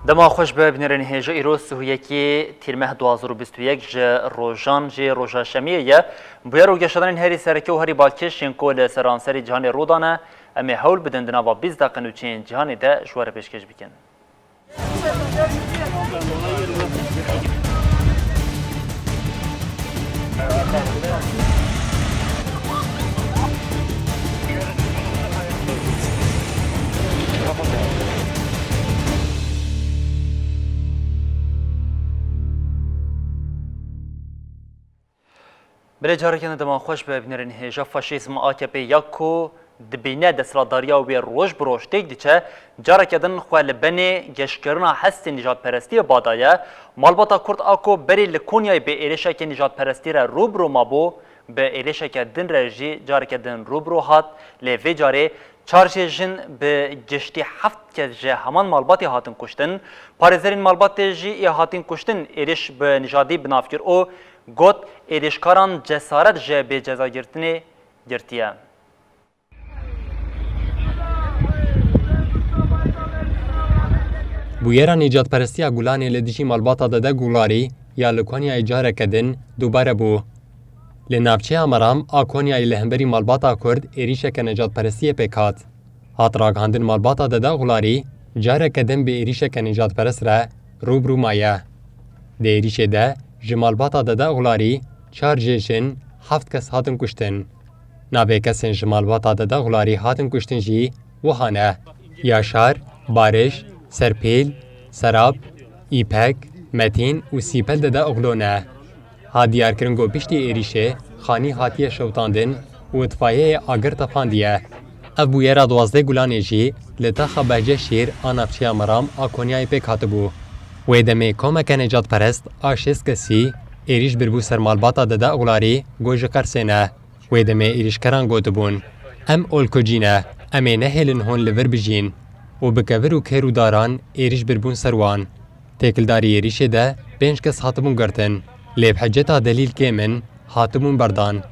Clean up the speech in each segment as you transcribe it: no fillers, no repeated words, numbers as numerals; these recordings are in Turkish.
دما خوش به بنرن هجا ایروز سهویکی تیرمه 2021 جه روژان جه روژا شمیه بویا رو گشتن هری سرکه و هری بالکش شنکو لسرانسری جهان رودانه امی حول بدن دنابا 20 دقیقه نوچین جهانی ده شوار پیشکش بکن. بله جارکن دمان خوش به بنرن هجا فاشیسم AKP یکو دبینه دستلاداریا و روش بروش تک دیچه جارکن خوال بنی گشکرنا هست نجات پرستی بادایه مالباتا کرد آکو بری لکونیای به ایرشا که نجات پرستی را روبرو مابو به ایرشا که دن رجی جارکن روبرو هات لیوی جاره چارچه جن به گشتی هفت که جه همان مالباتی هاتن کشتن پارزرین مالباتی جی هاتن کشتن ایرش به نجادی بنافکر او گوت ایرشکاران جسارت جه به جزا گرتنی گرتیه. بویرا نجات پرستی گولانی لدیجی مالباتا داده گولاری یا لکونیا اجاره کدن دوباره بو. لنافچه امرام آکونیا لهمبری مالباتا کرد ایریشه که نجات پرستی پیکات. هات راگاندن مالباتا داده گولاری جاره کدن به ایریشه که نجات پرست را روبرو مایه. ده ایریشه ده جمالباتا داده غلاری 4 جیشن 7 کس هاتن کشتن. نوی کسین جمالباتا داده غلاری هاتن کشتن جی وحانه یاشار، بارش، سرپیل، سراب، ایپک، متین و سیپل داده اغلونه. ها دیار کرنگو پشتی ایریشه خانی هاتیه شوتاندن و اطفایه آگر تفاندیه. ابویه را 12 گلانه جی لطاقه بهجه شیر آنافچه امرام آکونیای پیک هاتبو. ویدمی کمک نجات پرست آشیست کسی ایریش بربو سرمالباتا داده اغلاری گوژه کرسینه. ویدمی ایریشکران گوتبون. ام اولکوجینه امی نهلن هون لور بجین و بکور و کرو داران ایریش بربون سروان. تکلداری ایریشه ده 5 کس هاتبون گرتن. لیب حجتا دلیل کمن هاتبون بردان.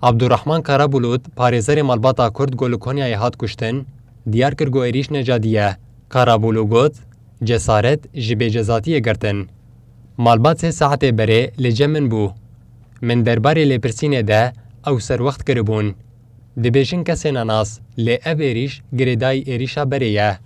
عبدالرحمن کارابولوت پارێزەرێ مالباتا کورد گۆلوکۆنیای هات کوشتن دیار کرد گۆ عێریش نەجادیە. کارابولو گوت جسارت ji bêcezatiyê girtin. Malbat sê saetê berê li cem min bû. Min derbarê lêpirsînê de ew serwext kiribûn. Dibêjin kesên nas lê ev êriş girêdayî êrişa berê ye.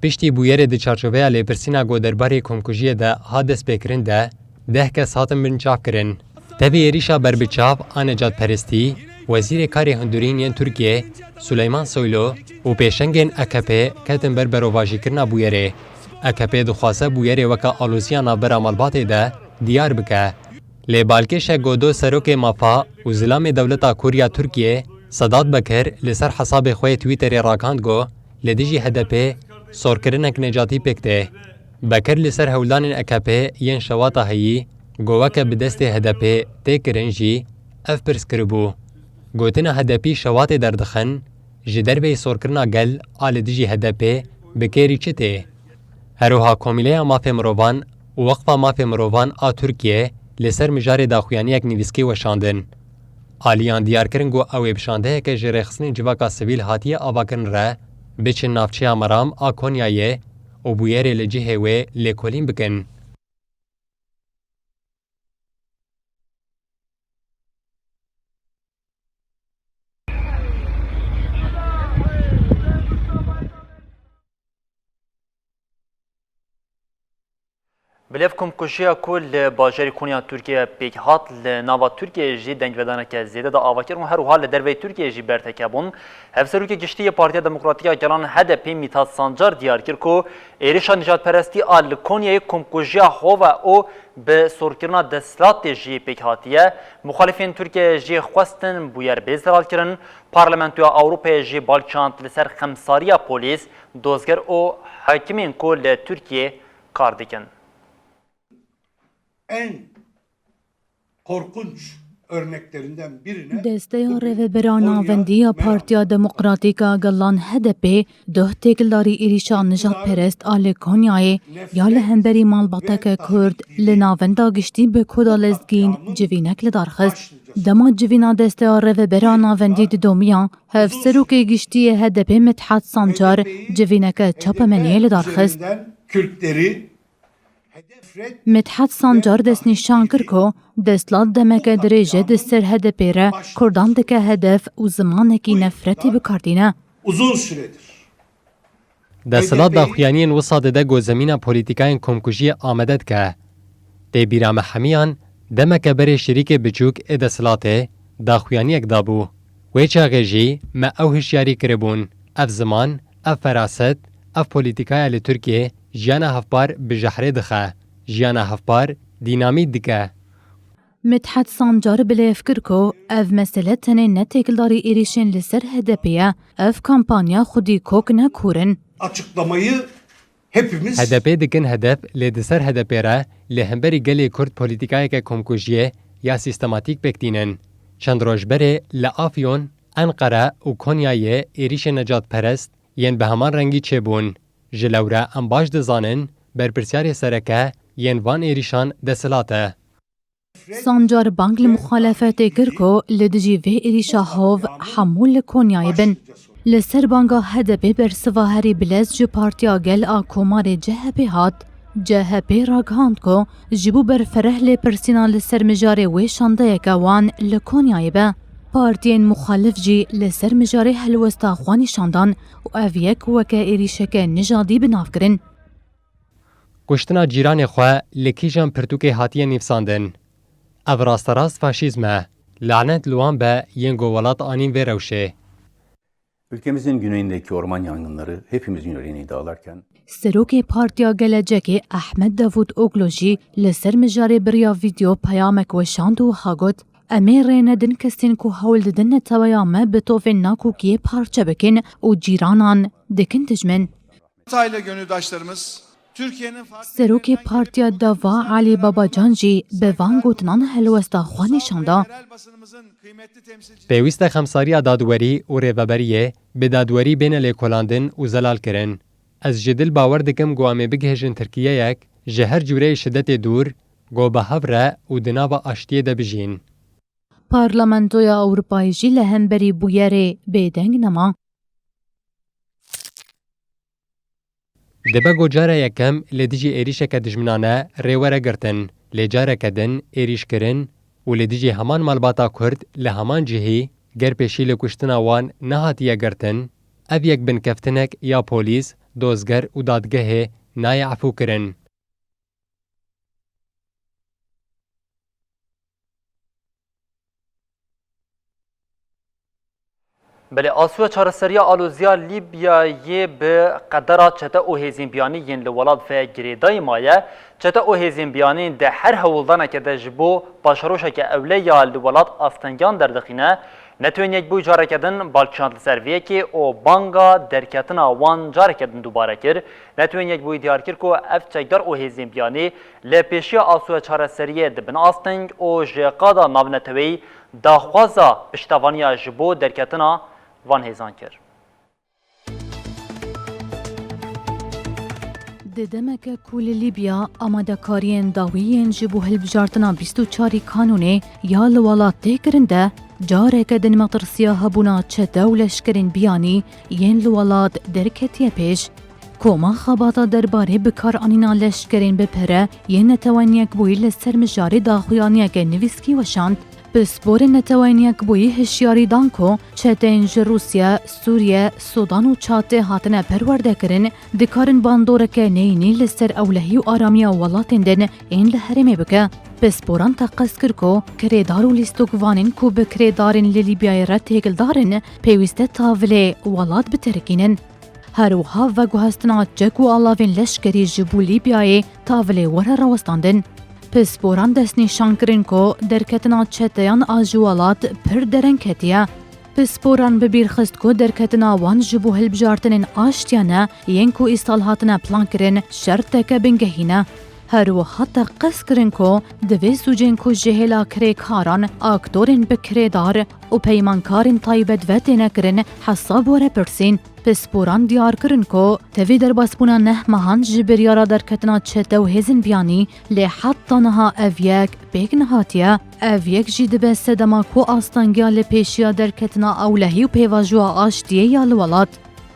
Piştî bûyerê di çarçoveya lêpirsîna goderbarê komkujiyê de hat destpêkirin de 10 kes hatin binçav kirin. Tevî êrişa berbiçav a necatperestî, Wezîrê Karê Hundirîn yên Tirkiye, Suleyman Soylu û pêşengên AKP ketin ber berovajîkirina bûyerê. AKP dixwaze bûyerê weka alûziya navbera malbatê de diyar bike. Lê balkêşa godo serokê Mafa û Zilamê Dewleta Kuriya Tirkiye, Sedat Bekir li ser hesabê xwe yê Twitterê rakand got li dijî HDP sorkirinek necatî pêk tê. Bekir li ser hewldanên AKP yên şewata heyî, got weke bi destê HDP tê kirin jî ev pirs kiribû. Gotina HDP şewatê derdixin, ji derveyê sorkirina gel a li dijî HDP bi kêrî çi tê? Heroha Komîleya Mafê Mirovan û Weqfa Mafê Mirovan a Tirkiye li ser mijarê daxuyaniyek nivîskê weşandin. Aliyan diyarkirin got ew ê bişandeyeke ji rêxistinên civaka sivîl hatiye avakirin re biçin navçeya Meram a Konyayê û bûyerê li cihê wê lêkolîn bikin. بلفکم کشیا کل باجری کنیا ترکیه پیک هات لناوا ترکیه جی دنگ ودانه که زیاده دا آواکر هر حال دروی ترکیه جی برتکبون هفسرو که گشتی پارتی دموکراتیک گلان HDP میتاد سانجار دیار کر کو ایریشا نجات پرستی آل کنیا کم کشیا هوا او به سرکرنا دستلات جی پیک هاتیه مخالفین ترکیه جی خواستن بویر بیزدرال کرن پارلمانتویا اوروپا جی بالچانت لسر خمساریا پولیس دوزگر او حاکمین کل ترکیه کار دیکن. En korkunç örneklerinden birine دسته رهبران وندی پارتیا دموکراتیکا گلان HDP ده تکلاری ایریشان نجات پرست آل کنیای یا لهمبری مالباتک کرد لناوندا گشتی به کدا لزگین جوینک لدارخست دما جوینا دسته رهبران وندی دومیان هفسرو که گشتی HDP مدحت سانجار جوینک چاپمنیه لدارخست Kürtleri مدحت سانجار دست نشان کر کو دستلات دمک درجه دستر HDP را کردان دکه هدف و زمانکی نفرتی بکاردینه. uzun süredir دستلات داخویانین وساده ده گوزمین پولیتیکاین کمکوژی آمدد که ده بیرام حمیان دمک بر شریک بچوک دستلاته داخویانی اکدابو وی چاگه جی ما او هشیاری کربون اف زمان، اف فراست، اف پولیتیکای لترکیه جیانا هفبار بجحره دخه جیانا هفبار دینامی دکه. مدحت سانجار بلیف کرکو اف مسئله تنه نتکلداری ایریشن لسر HDP'ye اف کامپانیا خودی کوک نکورن. açıklamayı hepimiz HDP dikin hedef لدسر HDP را لهمبری گلی کرد پولیتیکای که کمکوژیه یا سیستماتیک بکتینن. چند روز بره لآفیون، انقره و کنیای ایریش نجات پرست ین به همان رنگی چه بون. جلوره ام باش دزانن برپرسیار سرکه ین وان ایریشان دسلاته. سانجار بانک لمخالفت کرکو لدجی وی ایریشا هاو حمول کنیای بن. لسر بانگا HDP بر سواهری بلز جو پارتیا گل آکومار CHP هات. CHP راگهاند کو جبو بر فرح لپرسینا لسر مجاره وی شانده یکوان لکنیای به. پارتین مخالف جی لسر مجاره هلوستا خوانی شاندان و اویک وکه ایریشک نجادی بناف کرن. کشتنا جیران خواه لکیجان پرتوک هاتیه نیفساندن. او راست راست فاشیزمه لعنت لوان به ینگو ولات آنین ve روشه. Ülkemizin güneyindeki orman yangınları hepimizin yüreğini dağlarken سروک پارتیا گلجکی احمد داوود اوگلوژی لسر مجاری بریا ویدیو پیامک و شاند و هاگوت امیر ندن کسین کو حول ددن تویامه به توفین ناکوکی پارچه بکن و جیرانان دکن تجمن. Hataylı gönüldaşlarımız Türkiye'nin سروک پارتیا دوا علی بابا جانجی به وان گوتنان هلوستا خوانی شاندا. yerel basınımızın kıymetli temsilcileri پیوست خمساری دادوری و ریوبریه به دادوری بین لیکولاندن و زلال کرن. از جدل باور دکم گوامی بگهجن ترکیه یک جهر جوره شدت دور گو به هفره و دناوا اشتیه ده بجین. پارلمانتویا اروپایی جی لهمبری بویره بیدنگ نما. دبا گو جاره یکم لدیجی ایریشه که دجمنانه ریوره گرتن لجاره کدن ایریش کرن و لدیجی همان مالباتا کرد لهمان جهی گر پیشی لکشتنا وان نهاتیه گرتن او یک بن کفتنک یا پولیس دوزگر و دادگه نای عفو کرن. بله آسیا چهارسریا آلوزیا لیبیای به قدرات چته او هزین بیانی ین لولاد و گریدای مایه چته او هزین بیانی ده هر هولدانه که ده جبو باشروشه که اوله یا لولاد آستنگان دردخینه نتوین یک بوی جاره کدن بالچاند سرویه که او بانگا درکتنا وان جاره کدن دوباره کر نتوین یک بوی دیار کر که اف چکدار او هزین بیانی لپیشی آسیا چهارسریه ده بن آستنگ او جقادا نابنتوی داخوازا پشتوانیا جبو درکتنا وان هیزان کرد. ددمک کول لیبیا آماده کارین داویین جبو هلبجارتنا 24 کانونه یا لولات تکرنده جاره که دن مطرسیا هبونا چه دولش کرن بیانی ین لولات درکتیه پیش کوما خباتا درباره بکار آنینا لشکرین بپره ین نتوانیک بوی لسر مجاری داخویانیک نویسکی وشاند Pisporên neteweynek bûyî hişyarî dan ku çetên ji Rusya, Sûriye, Sudan û Çadê hatine perwerdekirin, dikarin bandoreke neyînî li ser ewlehî û aramiya welatên din ên li herêmê bike. Pisporan te qes kir ku kirêdar û lîstokvanên ku bi kirêdarên li Lîbyayê re têkildarin pêwîst e tavilê welat biterkînin. Herwiha veguhestina cek û alavên leşkerî ji bo Lîbyayê tavilê were rawestandin. Pisporan destnîşan kirin ku derketina çeteyan a ji welat pir dereng ketiye. Pisporan bibîrxist ku derketina wan ji bo hilbijartinên aştiyane yên ku îsal hatine plan kirin şerteke bingehîne. Herwiha te qes kirin ku divê sûcên ku ji hêla kirêkaran, aktorên bi kirêdar û peymankarên taybet ve têne kirin hesab were pirsîn. Pisporan diyar kirin ku tevî derbasbûna neh mehan ji biryara derketina çete û hêzên biyanî lê heta niha ev yek pêk nehatiye. Ev yek jî dibe sedema ku astangiya li pêşiya derketina ewlehî û pêvajoya aştiyê ya li welat.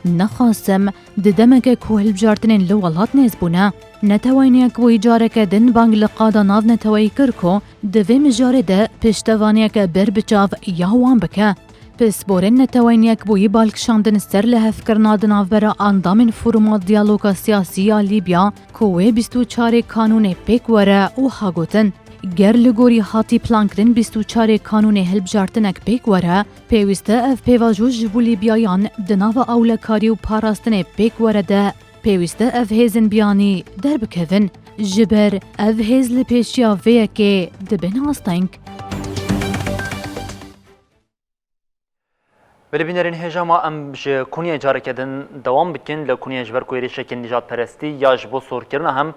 Nexwasem di demeke ku hilbijartinên li welat nêz bûne. Neteweynek wî careke din bang li qada nav neteweyî kir ku di vê mijarê de piştevaniyeke ber biçav ya wan bike. Pisporên neteweynek bûyî balkişandin ser li hevkirina di navbera andamên foruma diyaloga siyasî ya Lîbya ku wê 24 kanûnê pêk were û hagotin. Ger li gorî hatî plankirin 24 kanûnê hilbijartinek pêk were, pêwîst e ev pêvajo ji bo Lîbyayan di nava ewlekarî û parastinê pêk were de pêwîst e ev hêzên biyanî derbikevin. Ji ber ev hêz li pêşiya vê yekê dibin asteng. Belibînerên hêjama em ji Konyayê careke din dewam bikin li Konyayê ji ber ku êrişekên nîjadperestî ya ji bo sorkirina hem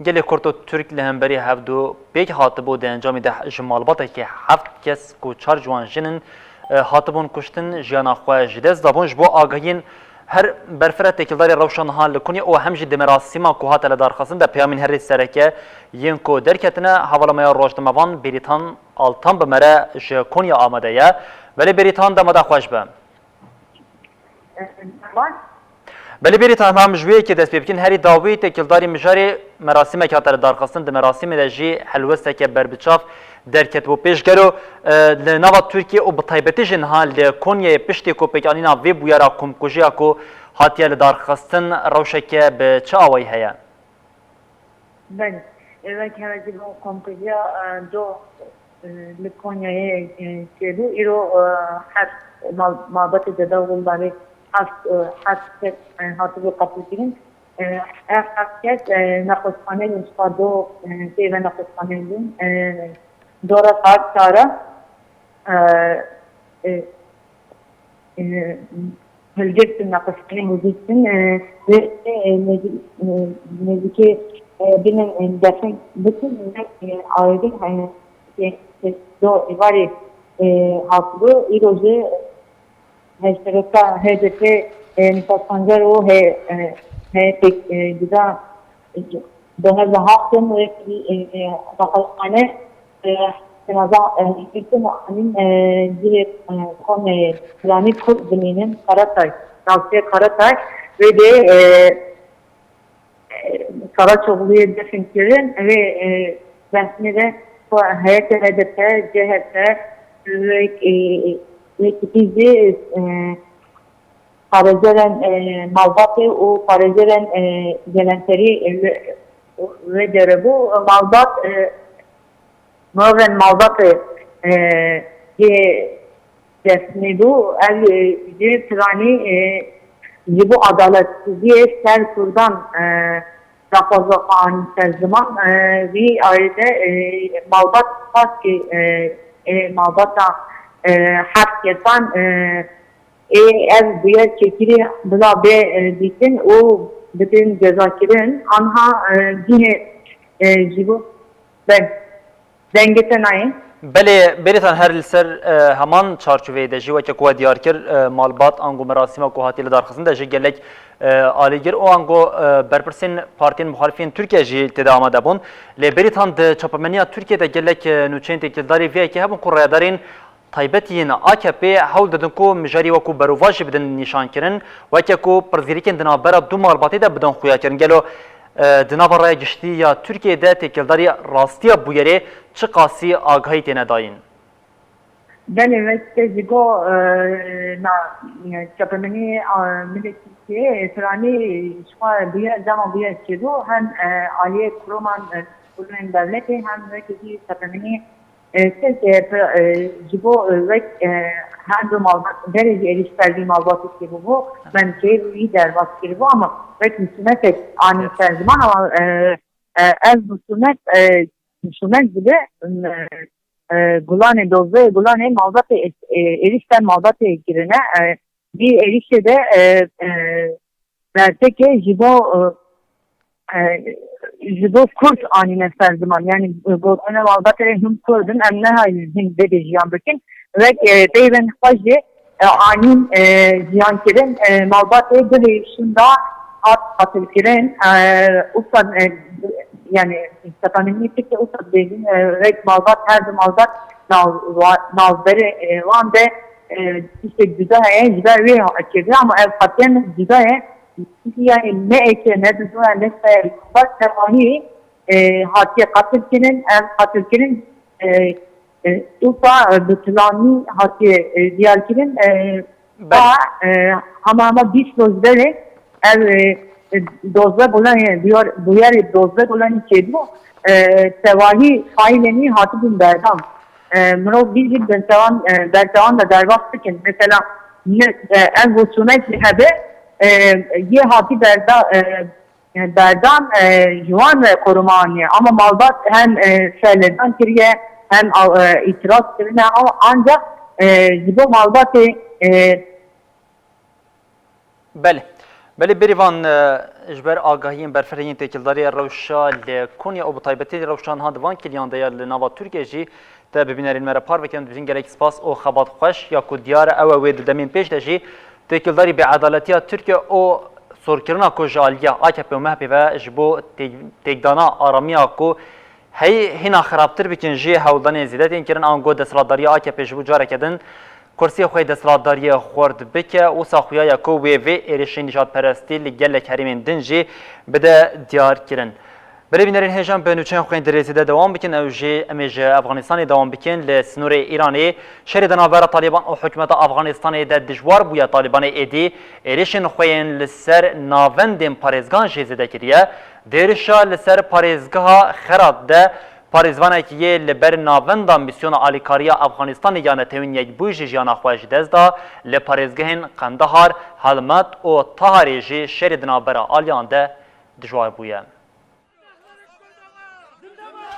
gelê Kurd û Türk li hemberî hevdû pêk hatibû di encamê de ji malbatekê heft kes ku 4 ciwan jinin hatibûn kuştin jiyana xwe ji dest dabûn ji bo agahiyên her berfira têkildarê rewşa niha li Konyê û hem jî di merasîma ku hate li darxistin de peyamên herî sereke yên ku derketine hevalamaya rojnamevan Bêrîtan Altan bi mere ji Konya amade ye. Belê Bêrîtan demada xweş be. Belê Bêrîtan hem ji wê yekê dest pê bikin herî dawî têkildarî mijarê merasîmek hate li darxistin di merasîmê de jî helwesteke berbiçav derket bû pêşgero li nava Tirkiye û bi taybetî jî niha li Konyayê piştî ku pêkanîna vê bûyera komkujiya ku hatiye li darxistin rewşeke bi çi awayî heye? Ben evet herhalde bu komkujiya do li Konya'ya geliyor. İro her malbatı da davulları has hatırı kapatırım. Herkes nakoshanelin şado teve nakoshanelin dora saat çara Hülgetsin nakoshanelin müziksin ve müziki benim defin bütün ayrı hani do vari haklı iroje hesreka HDP nifasancar o he tek güda 2007 ve bakılhane senaza hükümetin anin diye Konya Krani Kurd Zemi'nin Karatay Karatay ve de Karaçoğlu'ya definkirin ve resmi de HDP, CHP ve bizi parajeren malbatı o parajeren gelenteri ve de bu malbat Norven malbatı resmi bu bir trani bu adaletsizliğe ser kurdan Rafaza Khan terziman ve ayrıca malbat paski malbata herkesten ev diye çekili bula be bütün o bütün cezakirin anha yine jibu ben dengeten ayı. Belê Bêrîtan her li ser heman çarçoveyê de jî weke ku we diyar kir malbat ango merasîma ku hatiye li darxistin de jî gelek alîgir û ango berpirsên partiyên muhalifên Tirkiye jî têde amade bûn. Lê Bêrîtan di çapemeniya Tirkiye'de gelek nûçeyên têkildarî vê yekê hebûn ku rêyadarên taybetiyên AKP hewl didin ku mijarî wekû berûva jî bidin nîşankirin weke ku pirzîrîkên di navbera du malbatê de bidin xuyakirin. Gelo di nava raya giştî ya Tirkiye'de têkildarî rastiya bûyerê çi qasî agahî têne dayîn? Beli ve jigo na çapemeni milletçi Türani şuma diye zaman diye çedo hem aliye kuruman kuruman devleti hem de ki çapemeni siz jigo ve hem de malbat derece erişterdiği malbat ki bu ben şey lider baskı bu ama ve hükümet ani zaman ama az hükümet gibi Gulane dozda Gulane malbat erişten malbat girine bir erişte verse ki jibo kurt ani mesela zaman yani Gulane malbat hem kurdun hem ne halin dedi jiyan bakın ve deyven fazla ani jiyan kirin malbat edilişinde atıl kirin usta yani Stepanini peki usta dedin rek malbat her zaman malbat navberi van de işte güzel güzel bir açıkçası ama ev patiyen güzel yani ne eke ne düzgün ne sayı bak temahi hatiye katilkinin ev katilkinin usta bütünlani hatiye diğerkinin ama bir sözleri ev dozda bulan diyor bu yer dozda bulan şey bu sevahi faileni hatibun berdam mro bir bertawan da dervaktikin mesela en husumet lihabe ye hati berdam yuan ve korumaniye ama malbat hem şeylerden kiriye hem itiraz kirine ama ancak bu malbatı بله بله بریوان اجبر آگاهی برفرهین تکیلداری روشا لکنیا او بطایبتی روشان هاندوان کلیان دیا لناوا ترکیه جی تا ببینرین مرا پار وکن بزین گلک سپاس او خبات خوش یا کو دیار او وید دمین پیش دجی تکیلداری به عدالتی ترکیه او سرکرنا کو جالیا AKP و مهبی و جبو تکدانا آرامیا کو هی هنا خرابتر بکن جی هولدان زیادت این کرن آنگو دستلاداری AKP جبو جاره کدن کرسی خوی دستلاداری خورد بکه و ساخویا یکو و ایرشی نجات پرستی لگل کریمین دنجی بده دیار کرن. برای بینرین هجان به نوچین خوین درزیده دوام بکن او جی امیج افغانستانی دوام بکن لسنور ایرانی شهر دنابر طالبان و حکومت افغانستانی ده دجوار بویا طالبان ایدی ایرشین خوین لسر ناوندین پارێزگان جیزیده کریه دیرشا لسر پارێزگاه خراد ده پارێزوانه که یه لبر ناوندا میسیون آلیکاریا افغانستان یانه توین یک بویج جیانا خواهش دزدا لپارێزگهین قندهار حلمت و طهاری جی شهر دنابر آلیان ده دجوار بویه.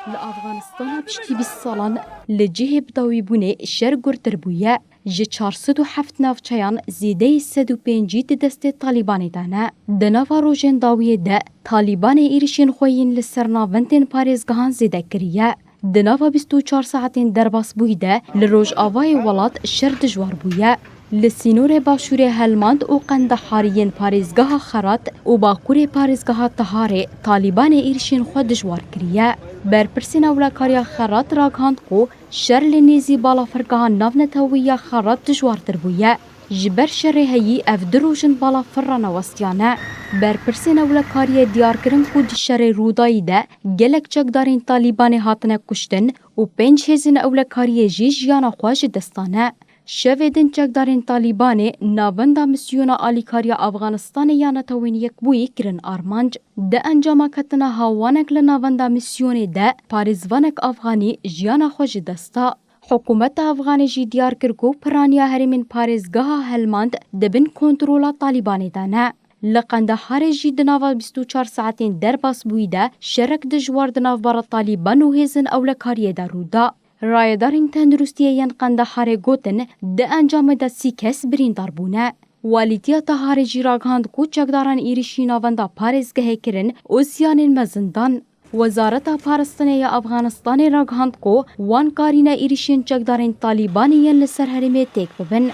لأفغانستان پشتی 20 سالان لجهه بداوی بونه شر گرتر بویه جه 407 نافچیان زیده 105 دست طالبان دانه دناوا روژن داویه ده طالبان ایرشین خوین لسر ناونتین پارێزگهان زیده کریه دناوا 24 ساعتین درباس بویده لروج آوای ولات شر دجوار بویه لسینور باشور هلماند و قندهاریین پارێزگاه خرات و باکور پارێزگاه طهاره طالبان ایرشین خود دجوار کریه برپرسین اولکاریا خرات راگهاند کو شر لنیزی بالا فرگاه ناونتاویا خرات دجوارتر بویه جبر شر هیی اف دروژن بالا فران وستیانه برپرسین اولکاریا دیار کرن کو شر رودایی ده گلک چکدارین طالبان هاتنه کشتن و 5 هزین اولکاریا جی جیانا خواج دستانه شویدن چکدارین طالبان ناوندا مسیونا آلیکاریا افغانستان یانا توین یک بوی کرن آرمانج ده انجام کتنا هاوانک لناوندا مسیونی ده پارێزوانک افغانی جیانا خوش دستا حکومت افغانی جی دیار کرکو پرانیا هرمین پارێزگاه هلماند دبن کنترولا طالبانی دانه لقندهار جی دناوا 24 ساعتین درباس بویده شرک دجوار دناوبار طالبان و هزن اولکاریه دارودا رایدارین تندرستیه ین قندهار گوتن ده انجام ده 30 کس بریندار بونه والیتیا طهاره جی راگهاند کو چکداران ایریشی ناوندا پارێزگهه کرن و زیانین مزندان وزارت پارستانی افغانستان راگهاند کو وان کارین ایریشین چکدارین طالبانی ین لسر حرمه تک ببن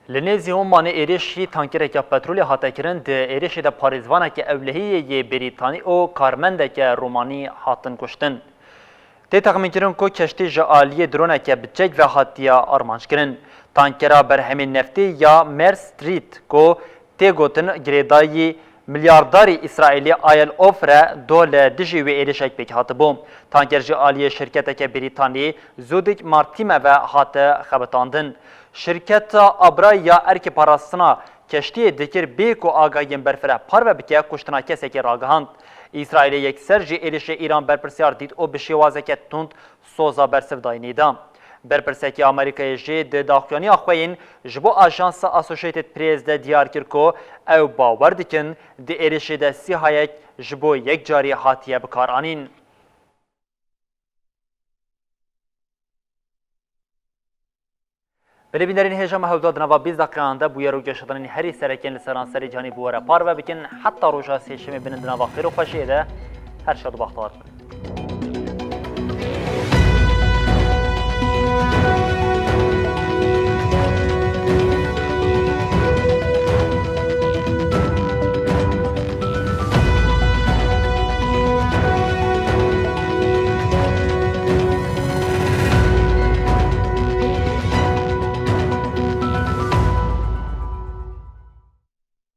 لنیزی اومان ایریشی تانکرک پترولی هاته کرن ده ایریشی ده پارێزوانه که اولهیه بریتانی او کارمنده که رومانی هاتن کشتن. Tê texmînkirin ku keştî ji aliyê droneke biçek ve hatiya armanjkirin. Tankera berhemên neftê ya Mer Street ku tê gotin girêdayî milyardarî İsraîlî Ayel Of re do li dijî wê êrişek pêk hatibû. Tanker ji aliyê şirketeke Brîtanî Zûdik Martîme ve hate xebitandin. Şirketa Abra ya erkê parastina keştiyê dikir bê ku agahiyên berfire parve bike kuştina kesekê ragihand. İsraîlê yekser ji êrişê İran berpirsiyar dît û bi şêwazeke tund soza bersiv dayînê da. Berpirsekî Amerîkayê jê di daxuyaniya xwe yên ji bo Ajansa Associated Press de diyar kir ku ew bawer dikin di êrişê de sîhayek ji bo yek carî hatiye bikaranîn. Bilêbînerên hêja me hewda di nava 20 daqiqeyan de bûye rûgeşadanên herî serekên li seranserê canî bû were par ve bikin heta roja sêşemê binin di nava xêr û xweşiyê de her şad û baxtewar.